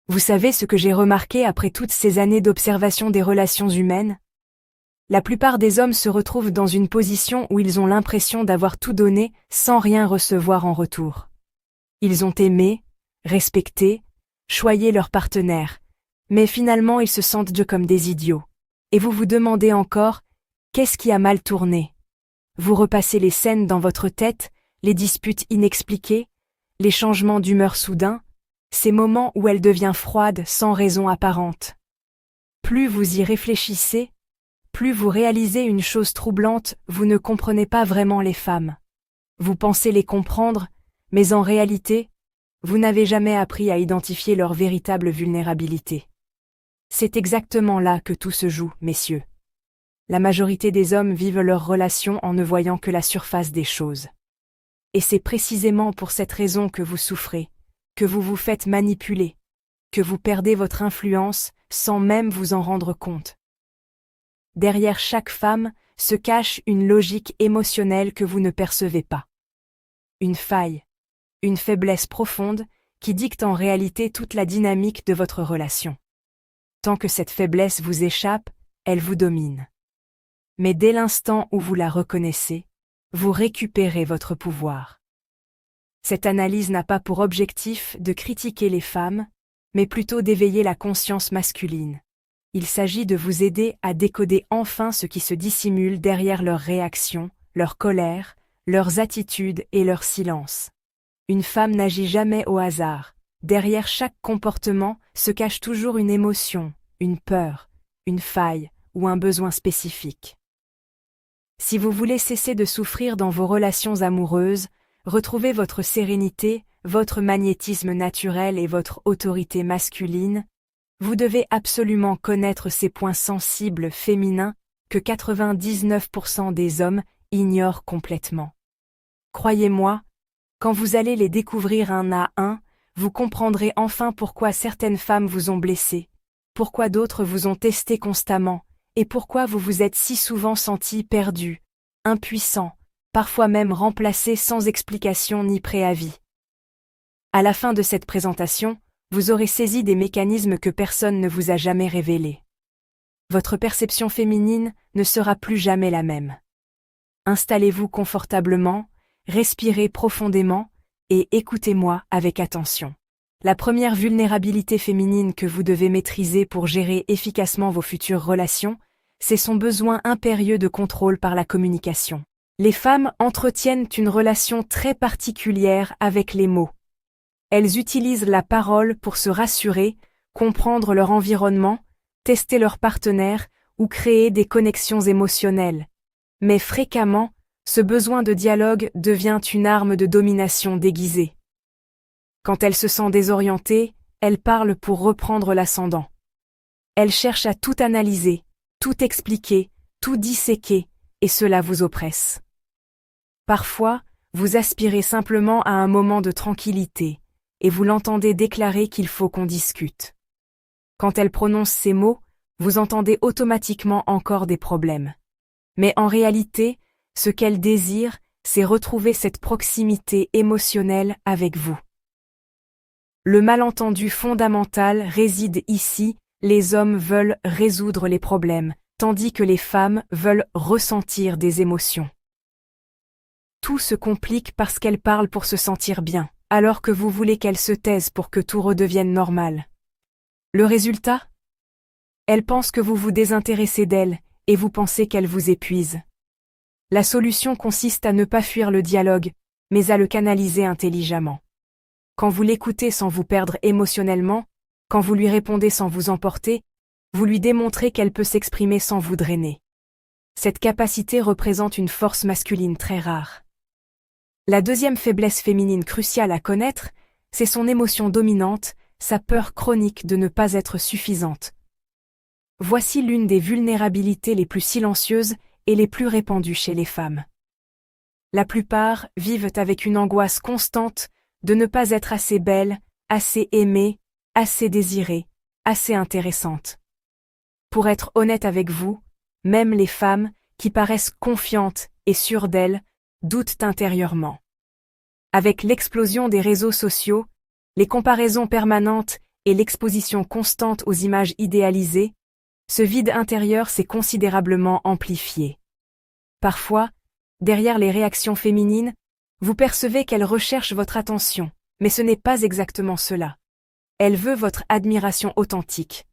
Vous savez ce que j'ai remarqué après toutes ces années d'observation des relations humaines? La plupart des hommes se retrouvent dans une position où ils ont l'impression d'avoir tout donné sans rien recevoir en retour. Ils ont aimé, respecté, choyé leur partenaire, mais finalement ils se sentent comme des idiots. Et vous vous demandez encore, qu'est-ce qui a mal tourné? Vous repassez les scènes dans votre tête, les disputes inexpliquées, les changements d'humeur soudains, ces moments où elle devient froide sans raison apparente. Plus vous y réfléchissez, plus vous réalisez une chose troublante, vous ne comprenez pas vraiment les femmes. Vous pensez les comprendre, mais en réalité, vous n'avez jamais appris à identifier leur véritable vulnérabilité. C'est exactement là que tout se joue, messieurs. La majorité des hommes vivent leurs relations en ne voyant que la surface des choses. Et c'est précisément pour cette raison que vous souffrez, que vous vous faites manipuler, que vous perdez votre influence sans même vous en rendre compte. Derrière chaque femme se cache une logique émotionnelle que vous ne percevez pas. Une faille, une faiblesse profonde qui dicte en réalité toute la dynamique de votre relation. Tant que cette faiblesse vous échappe, elle vous domine. Mais dès l'instant où vous la reconnaissez, vous récupérez votre pouvoir. Cette analyse n'a pas pour objectif de critiquer les femmes, mais plutôt d'éveiller la conscience masculine. Il s'agit de vous aider à décoder enfin ce qui se dissimule derrière leurs réactions, leur colère, leurs attitudes et leur silence. Une femme n'agit jamais au hasard. Derrière chaque comportement se cache toujours une émotion, une peur, une faille ou un besoin spécifique. Si vous voulez cesser de souffrir dans vos relations amoureuses, retrouver votre sérénité, votre magnétisme naturel et votre autorité masculine, vous devez absolument connaître ces points sensibles féminins que 99% des hommes ignorent complètement. Croyez-moi, quand vous allez les découvrir un à un, vous comprendrez enfin pourquoi certaines femmes vous ont blessé, pourquoi d'autres vous ont testé constamment, et pourquoi vous vous êtes si souvent senti perdu, impuissant, parfois même remplacé sans explication ni préavis. À la fin de cette présentation, vous aurez saisi des mécanismes que personne ne vous a jamais révélés. Votre perception féminine ne sera plus jamais la même. Installez-vous confortablement, respirez profondément, et écoutez-moi avec attention. La première vulnérabilité féminine que vous devez maîtriser pour gérer efficacement vos futures relations, c'est son besoin impérieux de contrôle par la communication. Les femmes entretiennent une relation très particulière avec les mots. Elles utilisent la parole pour se rassurer, comprendre leur environnement, tester leur partenaire ou créer des connexions émotionnelles. Mais fréquemment, ce besoin de dialogue devient une arme de domination déguisée. Quand elle se sent désorientée, elle parle pour reprendre l'ascendant. Elle cherche à tout analyser, tout expliquer, tout disséquer, et cela vous oppresse. Parfois, vous aspirez simplement à un moment de tranquillité, et vous l'entendez déclarer qu'il faut qu'on discute. Quand elle prononce ces mots, vous entendez automatiquement encore des problèmes. Mais en réalité, ce qu'elle désire, c'est retrouver cette proximité émotionnelle avec vous. Le malentendu fondamental réside ici, les hommes veulent résoudre les problèmes, tandis que les femmes veulent ressentir des émotions. Tout se complique parce qu'elle parle pour se sentir bien, alors que vous voulez qu'elle se taise pour que tout redevienne normal. Le résultat? Elle pense que vous vous désintéressez d'elle, et vous pensez qu'elle vous épuise. La solution consiste à ne pas fuir le dialogue, mais à le canaliser intelligemment. Quand vous l'écoutez sans vous perdre émotionnellement, quand vous lui répondez sans vous emporter, vous lui démontrez qu'elle peut s'exprimer sans vous drainer. Cette capacité représente une force masculine très rare. La deuxième faiblesse féminine cruciale à connaître, c'est son émotion dominante, sa peur chronique de ne pas être suffisante. Voici l'une des vulnérabilités les plus silencieuses et les plus répandues chez les femmes. La plupart vivent avec une angoisse constante de ne pas être assez belle, assez aimée, assez désirée, assez intéressante. Pour être honnête avec vous, même les femmes, qui paraissent confiantes et sûres d'elles, doutent intérieurement. Avec l'explosion des réseaux sociaux, les comparaisons permanentes et l'exposition constante aux images idéalisées, ce vide intérieur s'est considérablement amplifié. Parfois, derrière les réactions féminines, vous percevez qu'elle recherche votre attention, mais ce n'est pas exactement cela. Elle veut votre admiration authentique.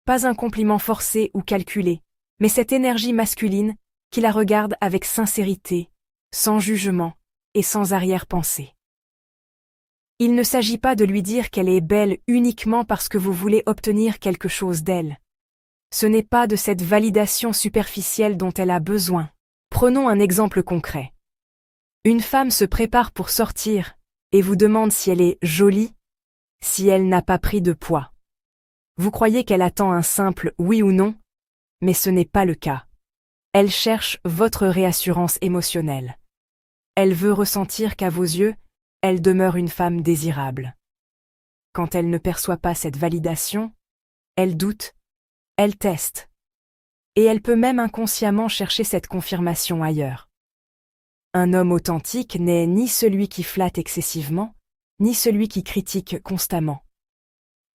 Pas un compliment forcé ou calculé, mais cette énergie masculine qui la regarde avec sincérité, sans jugement et sans arrière-pensée. Il ne s'agit pas de lui dire qu'elle est belle uniquement parce que vous voulez obtenir quelque chose d'elle. Ce n'est pas de cette validation superficielle dont elle a besoin. Prenons un exemple concret. Une femme se prépare pour sortir et vous demande si elle est jolie, si elle n'a pas pris de poids. Vous croyez qu'elle attend un simple oui ou non, mais ce n'est pas le cas. Elle cherche votre réassurance émotionnelle. Elle veut ressentir qu'à vos yeux, elle demeure une femme désirable. Quand elle ne perçoit pas cette validation, elle doute, elle teste. Et elle peut même inconsciemment chercher cette confirmation ailleurs. Un homme authentique n'est ni celui qui flatte excessivement, ni celui qui critique constamment.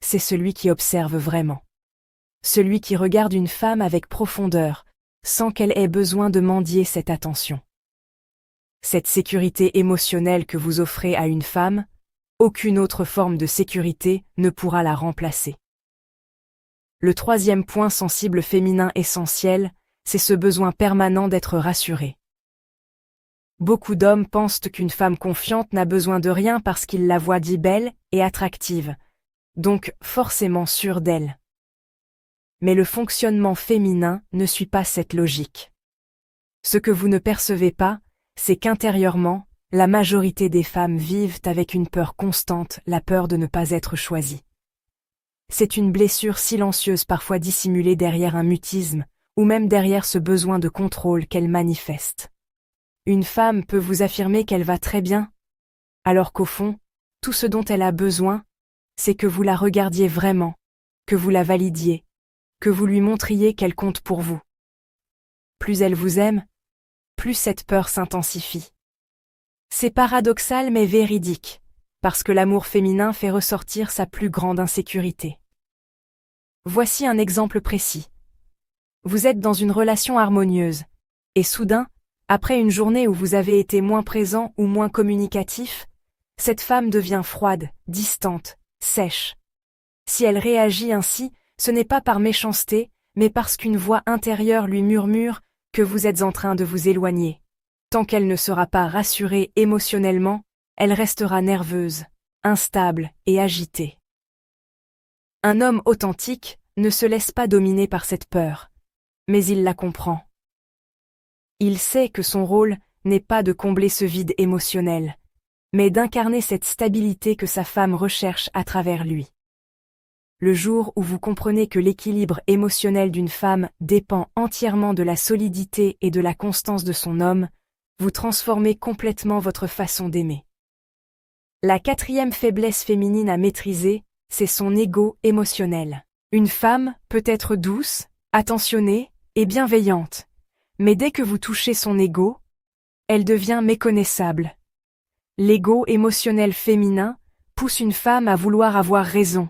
C'est celui qui observe vraiment. Celui qui regarde une femme avec profondeur, sans qu'elle ait besoin de mendier cette attention. Cette sécurité émotionnelle que vous offrez à une femme, aucune autre forme de sécurité ne pourra la remplacer. Le troisième point sensible féminin essentiel, c'est ce besoin permanent d'être rassuré. Beaucoup d'hommes pensent qu'une femme confiante n'a besoin de rien parce qu'ils la voient dit belle et attractive, donc forcément sûre d'elle. Mais le fonctionnement féminin ne suit pas cette logique. Ce que vous ne percevez pas, c'est qu'intérieurement, la majorité des femmes vivent avec une peur constante, la peur de ne pas être choisies. C'est une blessure silencieuse parfois dissimulée derrière un mutisme, ou même derrière ce besoin de contrôle qu'elle manifeste. Une femme peut vous affirmer qu'elle va très bien, alors qu'au fond, tout ce dont elle a besoin, c'est que vous la regardiez vraiment, que vous la validiez, que vous lui montriez qu'elle compte pour vous. Plus elle vous aime, plus cette peur s'intensifie. C'est paradoxal mais véridique, parce que l'amour féminin fait ressortir sa plus grande insécurité. Voici un exemple précis. Vous êtes dans une relation harmonieuse, et soudain, après une journée où vous avez été moins présent ou moins communicatif, cette femme devient froide, distante, sèche. Si elle réagit ainsi, ce n'est pas par méchanceté, mais parce qu'une voix intérieure lui murmure que vous êtes en train de vous éloigner. Tant qu'elle ne sera pas rassurée émotionnellement, elle restera nerveuse, instable et agitée. Un homme authentique ne se laisse pas dominer par cette peur, mais il la comprend. Il sait que son rôle n'est pas de combler ce vide émotionnel, mais d'incarner cette stabilité que sa femme recherche à travers lui. Le jour où vous comprenez que l'équilibre émotionnel d'une femme dépend entièrement de la solidité et de la constance de son homme, vous transformez complètement votre façon d'aimer. La quatrième faiblesse féminine à maîtriser, c'est son ego émotionnel. Une femme peut être douce, attentionnée et bienveillante, mais dès que vous touchez son ego, elle devient méconnaissable. L'ego émotionnel féminin pousse une femme à vouloir avoir raison,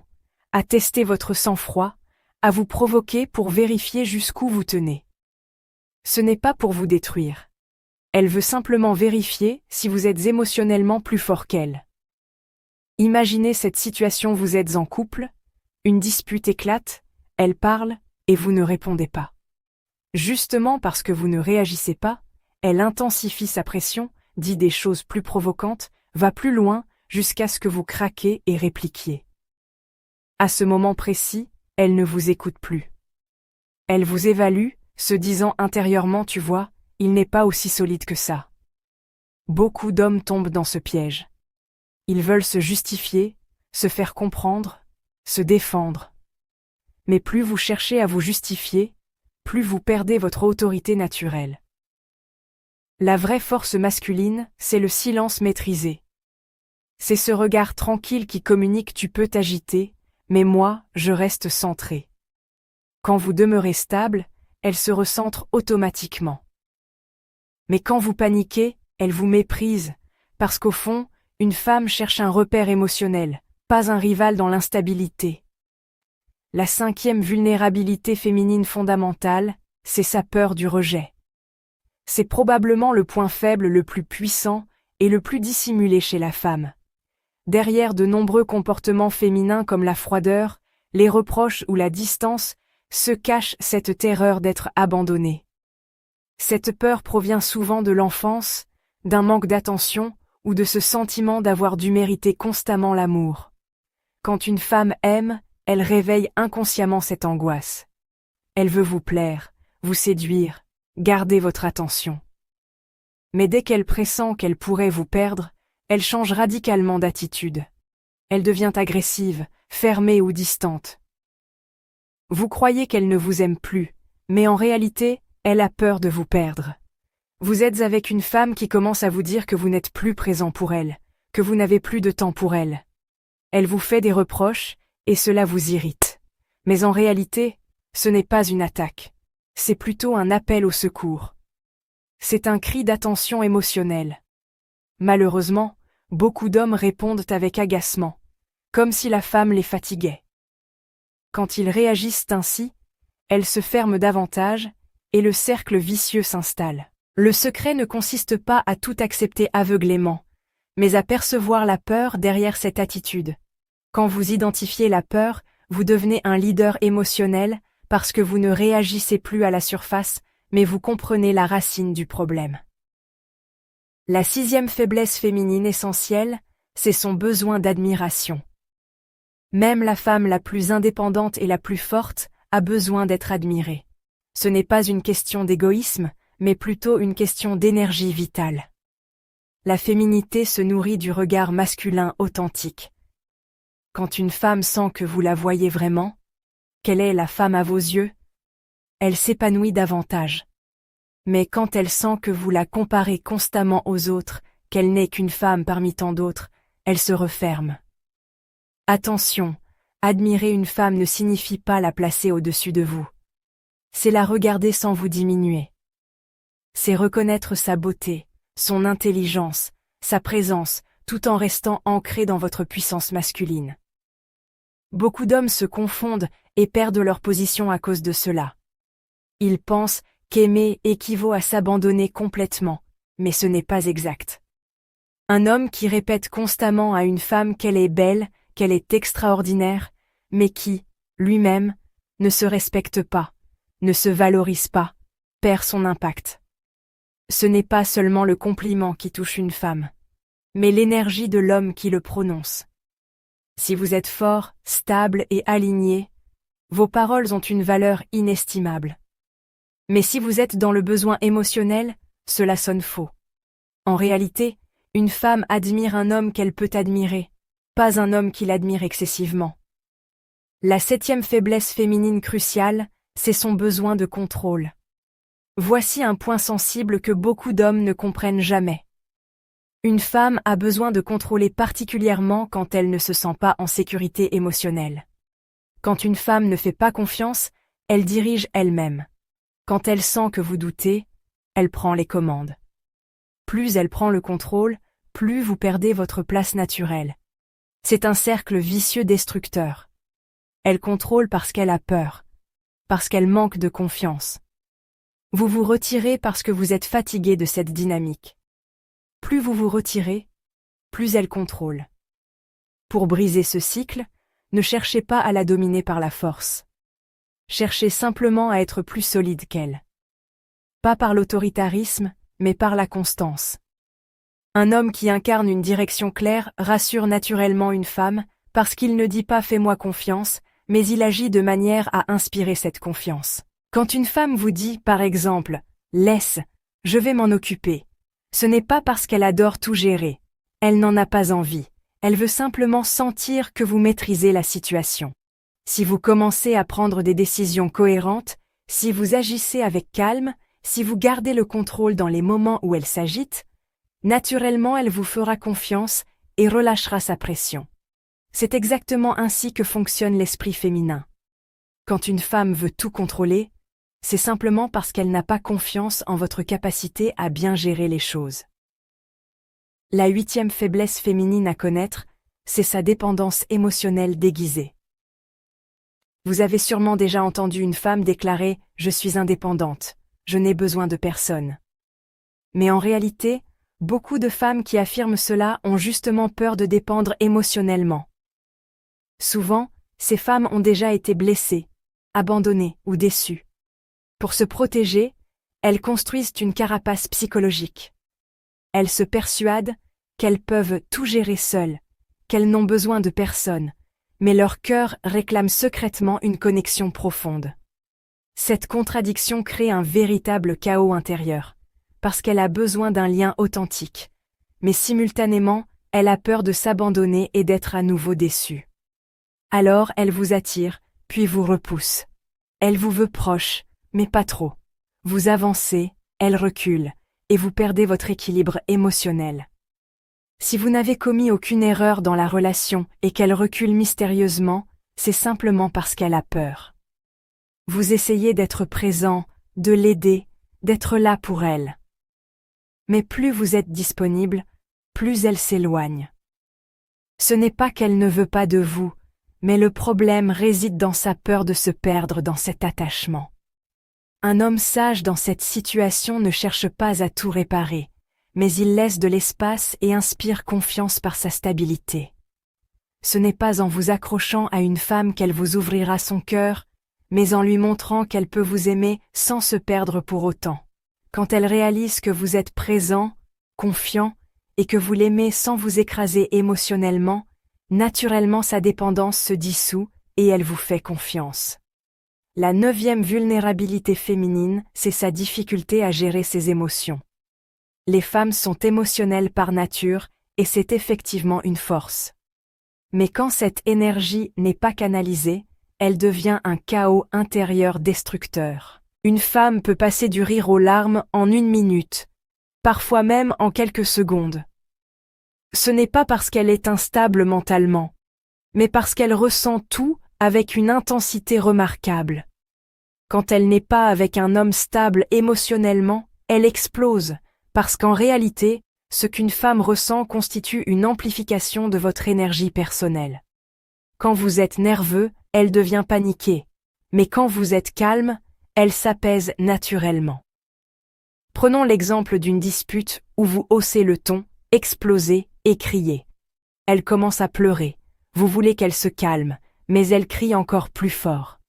à tester votre sang-froid, à vous provoquer pour vérifier jusqu'où vous tenez. Ce n'est pas pour vous détruire. Elle veut simplement vérifier si vous êtes émotionnellement plus fort qu'elle. Imaginez cette situation: vous êtes en couple, une dispute éclate, elle parle, et vous ne répondez pas. Justement parce que vous ne réagissez pas, elle intensifie sa pression, dit des choses plus provocantes, va plus loin, jusqu'à ce que vous craquez et répliquiez. À ce moment précis, elle ne vous écoute plus. Elle vous évalue, se disant intérieurement: tu vois, il n'est pas aussi solide que ça. Beaucoup d'hommes tombent dans ce piège. Ils veulent se justifier, se faire comprendre, se défendre. Mais plus vous cherchez à vous justifier, plus vous perdez votre autorité naturelle. La vraie force masculine, c'est le silence maîtrisé. C'est ce regard tranquille qui communique: tu peux t'agiter, mais moi, je reste centré. Quand vous demeurez stable, elle se recentre automatiquement. Mais quand vous paniquez, elle vous méprise, parce qu'au fond, une femme cherche un repère émotionnel, pas un rival dans l'instabilité. La cinquième vulnérabilité féminine fondamentale, c'est sa peur du rejet. C'est probablement le point faible le plus puissant et le plus dissimulé chez la femme. Derrière de nombreux comportements féminins comme la froideur, les reproches ou la distance, se cache cette terreur d'être abandonnée. Cette peur provient souvent de l'enfance, d'un manque d'attention ou de ce sentiment d'avoir dû mériter constamment l'amour. Quand une femme aime, elle réveille inconsciemment cette angoisse. Elle veut vous plaire, vous séduire, garder votre attention. Mais dès qu'elle pressent qu'elle pourrait vous perdre, elle change radicalement d'attitude. Elle devient agressive, fermée ou distante. Vous croyez qu'elle ne vous aime plus, mais en réalité, elle a peur de vous perdre. Vous êtes avec une femme qui commence à vous dire que vous n'êtes plus présent pour elle, que vous n'avez plus de temps pour elle. Elle vous fait des reproches, et cela vous irrite. Mais en réalité, ce n'est pas une attaque. C'est plutôt un appel au secours. C'est un cri d'attention émotionnelle. Malheureusement, beaucoup d'hommes répondent avec agacement, comme si la femme les fatiguait. Quand ils réagissent ainsi, elle se ferme davantage, et le cercle vicieux s'installe. Le secret ne consiste pas à tout accepter aveuglément, mais à percevoir la peur derrière cette attitude. Quand vous identifiez la peur, vous devenez un leader émotionnel parce que vous ne réagissez plus à la surface, mais vous comprenez la racine du problème. La sixième faiblesse féminine essentielle, c'est son besoin d'admiration. Même la femme la plus indépendante et la plus forte a besoin d'être admirée. Ce n'est pas une question d'égoïsme, mais plutôt une question d'énergie vitale. La féminité se nourrit du regard masculin authentique. Quand une femme sent que vous la voyez vraiment, qu'elle est la femme à vos yeux, elle s'épanouit davantage. Mais quand elle sent que vous la comparez constamment aux autres, qu'elle n'est qu'une femme parmi tant d'autres, elle se referme. Attention, admirer une femme ne signifie pas la placer au-dessus de vous. C'est la regarder sans vous diminuer. C'est reconnaître sa beauté, son intelligence, sa présence, tout en restant ancré dans votre puissance masculine. Beaucoup d'hommes se confondent et perdent leur position à cause de cela. Ils pensent qu'aimer équivaut à s'abandonner complètement, mais ce n'est pas exact. Un homme qui répète constamment à une femme qu'elle est belle, qu'elle est extraordinaire, mais qui, lui-même, ne se respecte pas, ne se valorise pas, perd son impact. Ce n'est pas seulement le compliment qui touche une femme, mais l'énergie de l'homme qui le prononce. Si vous êtes fort, stable et aligné, vos paroles ont une valeur inestimable. Mais si vous êtes dans le besoin émotionnel, cela sonne faux. En réalité, une femme admire un homme qu'elle peut admirer, pas un homme qui l'admire excessivement. La septième faiblesse féminine cruciale, c'est son besoin de contrôle. Voici un point sensible que beaucoup d'hommes ne comprennent jamais. Une femme a besoin de contrôler particulièrement quand elle ne se sent pas en sécurité émotionnelle. Quand une femme ne fait pas confiance, elle dirige elle-même. Quand elle sent que vous doutez, elle prend les commandes. Plus elle prend le contrôle, plus vous perdez votre place naturelle. C'est un cercle vicieux destructeur. Elle contrôle parce qu'elle a peur, parce qu'elle manque de confiance. Vous vous retirez parce que vous êtes fatigué de cette dynamique. Plus vous vous retirez, plus elle contrôle. Pour briser ce cycle, ne cherchez pas à la dominer par la force. Cherchez simplement à être plus solide qu'elle. Pas par l'autoritarisme, mais par la constance. Un homme qui incarne une direction claire rassure naturellement une femme, parce qu'il ne dit pas « fais-moi confiance », mais il agit de manière à inspirer cette confiance. Quand une femme vous dit, par exemple, « laisse, je vais m'en occuper », ce n'est pas parce qu'elle adore tout gérer. Elle n'en a pas envie. Elle veut simplement sentir que vous maîtrisez la situation. Si vous commencez à prendre des décisions cohérentes, si vous agissez avec calme, si vous gardez le contrôle dans les moments où elle s'agite, naturellement elle vous fera confiance et relâchera sa pression. C'est exactement ainsi que fonctionne l'esprit féminin. Quand une femme veut tout contrôler, c'est simplement parce qu'elle n'a pas confiance en votre capacité à bien gérer les choses. La huitième faiblesse féminine à connaître, c'est sa dépendance émotionnelle déguisée. Vous avez sûrement déjà entendu une femme déclarer « Je suis indépendante, je n'ai besoin de personne ». Mais en réalité, beaucoup de femmes qui affirment cela ont justement peur de dépendre émotionnellement. Souvent, ces femmes ont déjà été blessées, abandonnées ou déçues. Pour se protéger, elles construisent une carapace psychologique. Elles se persuadent qu'elles peuvent tout gérer seules, qu'elles n'ont besoin de personne, mais leur cœur réclame secrètement une connexion profonde. Cette contradiction crée un véritable chaos intérieur, parce qu'elle a besoin d'un lien authentique, mais simultanément, elle a peur de s'abandonner et d'être à nouveau déçue. Alors elle vous attire, puis vous repousse. Elle vous veut proche, mais pas trop. Vous avancez, elle recule, et vous perdez votre équilibre émotionnel. Si vous n'avez commis aucune erreur dans la relation et qu'elle recule mystérieusement, c'est simplement parce qu'elle a peur. Vous essayez d'être présent, de l'aider, d'être là pour elle. Mais plus vous êtes disponible, plus elle s'éloigne. Ce n'est pas qu'elle ne veut pas de vous, mais le problème réside dans sa peur de se perdre dans cet attachement. Un homme sage dans cette situation ne cherche pas à tout réparer, mais il laisse de l'espace et inspire confiance par sa stabilité. Ce n'est pas en vous accrochant à une femme qu'elle vous ouvrira son cœur, mais en lui montrant qu'elle peut vous aimer sans se perdre pour autant. Quand elle réalise que vous êtes présent, confiant, et que vous l'aimez sans vous écraser émotionnellement, naturellement sa dépendance se dissout et elle vous fait confiance. La 9e vulnérabilité féminine, c'est sa difficulté à gérer ses émotions. Les femmes sont émotionnelles par nature, et c'est effectivement une force. Mais quand cette énergie n'est pas canalisée, elle devient un chaos intérieur destructeur. Une femme peut passer du rire aux larmes en 1 minute, parfois même en quelques secondes. Ce n'est pas parce qu'elle est instable mentalement, mais parce qu'elle ressent tout avec une intensité remarquable. Quand elle n'est pas avec un homme stable émotionnellement, elle explose, parce qu'en réalité, ce qu'une femme ressent constitue une amplification de votre énergie personnelle. Quand vous êtes nerveux, elle devient paniquée, mais quand vous êtes calme, elle s'apaise naturellement. Prenons l'exemple d'une dispute où vous haussez le ton, explosez et criez. Elle commence à pleurer, vous voulez qu'elle se calme, mais elle crie encore plus fort.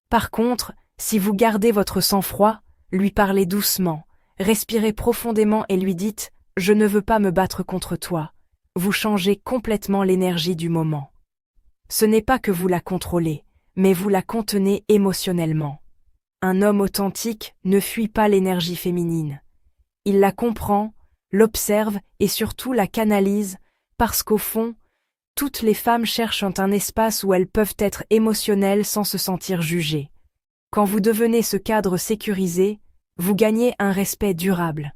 Par contre, si vous gardez votre sang-froid, lui parlez doucement, respirez profondément et lui dites « Je ne veux pas me battre contre toi », vous changez complètement l'énergie du moment. Ce n'est pas que vous la contrôlez, mais vous la contenez émotionnellement. Un homme authentique ne fuit pas l'énergie féminine. Il la comprend, l'observe et surtout la canalise, parce qu'au fond, toutes les femmes cherchent un espace où elles peuvent être émotionnelles sans se sentir jugées. Quand vous devenez ce cadre sécurisé, vous gagnez un respect durable.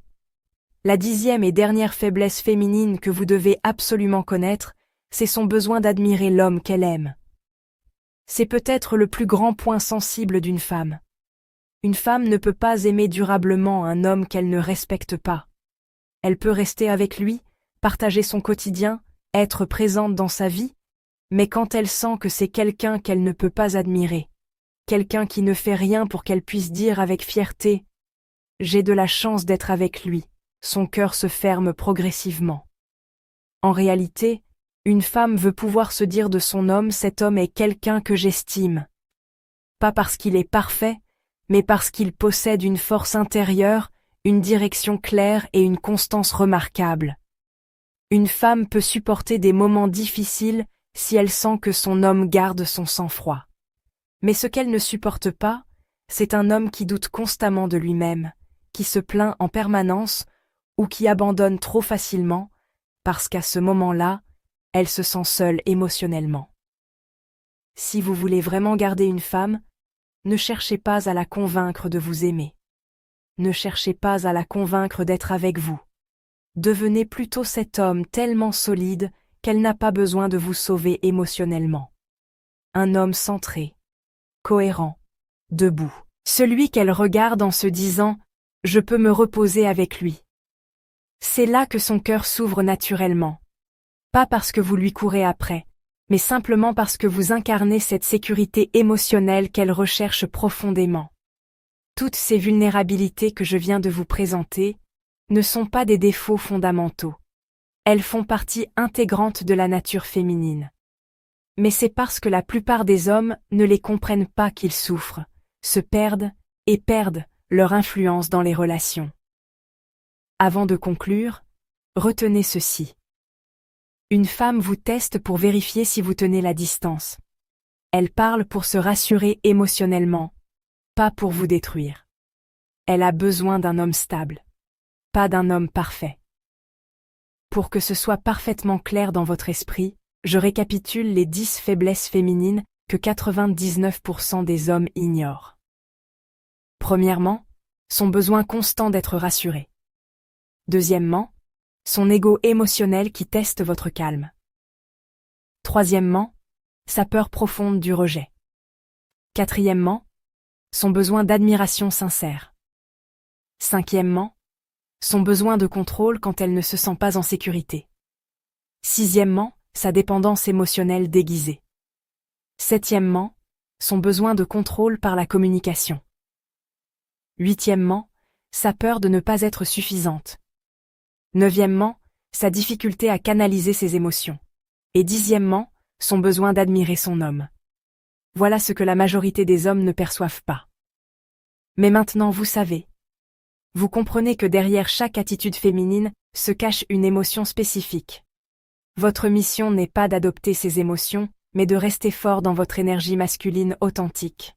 La 10e et dernière faiblesse féminine que vous devez absolument connaître, c'est son besoin d'admirer l'homme qu'elle aime. C'est peut-être le plus grand point sensible d'une femme. Une femme ne peut pas aimer durablement un homme qu'elle ne respecte pas. Elle peut rester avec lui, partager son quotidien, être présente dans sa vie, mais quand elle sent que c'est quelqu'un qu'elle ne peut pas admirer, quelqu'un qui ne fait rien pour qu'elle puisse dire avec fierté « J'ai de la chance d'être avec lui », son cœur se ferme progressivement. En réalité, une femme veut pouvoir se dire de son homme « Cet homme est quelqu'un que j'estime ». Pas parce qu'il est parfait, mais parce qu'il possède une force intérieure, une direction claire et une constance remarquable. Une femme peut supporter des moments difficiles si elle sent que son homme garde son sang-froid. Mais ce qu'elle ne supporte pas, c'est un homme qui doute constamment de lui-même, qui se plaint en permanence ou qui abandonne trop facilement, parce qu'à ce moment-là, elle se sent seule émotionnellement. Si vous voulez vraiment garder une femme, ne cherchez pas à la convaincre de vous aimer. Ne cherchez pas à la convaincre d'être avec vous. Devenez plutôt cet homme tellement solide qu'elle n'a pas besoin de vous sauver émotionnellement. Un homme centré, cohérent, debout. Celui qu'elle regarde en se disant « Je peux me reposer avec lui ». C'est là que son cœur s'ouvre naturellement. Pas parce que vous lui courez après, mais simplement parce que vous incarnez cette sécurité émotionnelle qu'elle recherche profondément. Toutes ces vulnérabilités que je viens de vous présenter ne sont pas des défauts fondamentaux. Elles font partie intégrante de la nature féminine. Mais c'est parce que la plupart des hommes ne les comprennent pas qu'ils souffrent, se perdent et perdent leur influence dans les relations. Avant de conclure, retenez ceci. Une femme vous teste pour vérifier si vous tenez la distance. Elle parle pour se rassurer émotionnellement, pas pour vous détruire. Elle a besoin d'un homme stable, pas d'un homme parfait. Pour que ce soit parfaitement clair dans votre esprit, je récapitule les 10 faiblesses féminines que 99% des hommes ignorent. Premièrement, son besoin constant d'être rassuré. Deuxièmement, son ego émotionnel qui teste votre calme. Troisièmement, sa peur profonde du rejet. Quatrièmement, son besoin d'admiration sincère. Cinquièmement, son besoin de contrôle quand elle ne se sent pas en sécurité. Sixièmement, sa dépendance émotionnelle déguisée. Septièmement, son besoin de contrôle par la communication. Huitièmement, sa peur de ne pas être suffisante. Neuvièmement, sa difficulté à canaliser ses émotions. Et dixièmement, son besoin d'admirer son homme. Voilà ce que la majorité des hommes ne perçoivent pas. Mais maintenant vous savez. Vous comprenez que derrière chaque attitude féminine se cache une émotion spécifique. Votre mission n'est pas d'adopter ces émotions, mais de rester fort dans votre énergie masculine authentique.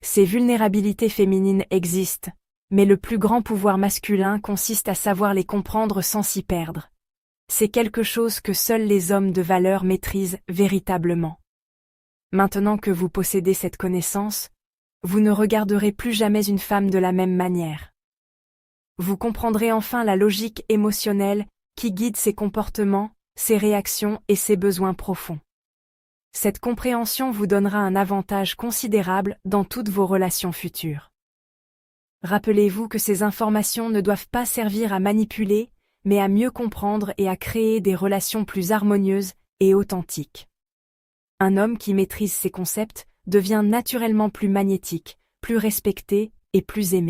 Ces vulnérabilités féminines existent, mais le plus grand pouvoir masculin consiste à savoir les comprendre sans s'y perdre. C'est quelque chose que seuls les hommes de valeur maîtrisent véritablement. Maintenant que vous possédez cette connaissance, vous ne regarderez plus jamais une femme de la même manière. Vous comprendrez enfin la logique émotionnelle qui guide ses comportements, ses réactions et ses besoins profonds. Cette compréhension vous donnera un avantage considérable dans toutes vos relations futures. Rappelez-vous que ces informations ne doivent pas servir à manipuler, mais à mieux comprendre et à créer des relations plus harmonieuses et authentiques. Un homme qui maîtrise ces concepts devient naturellement plus magnétique, plus respecté et plus aimé.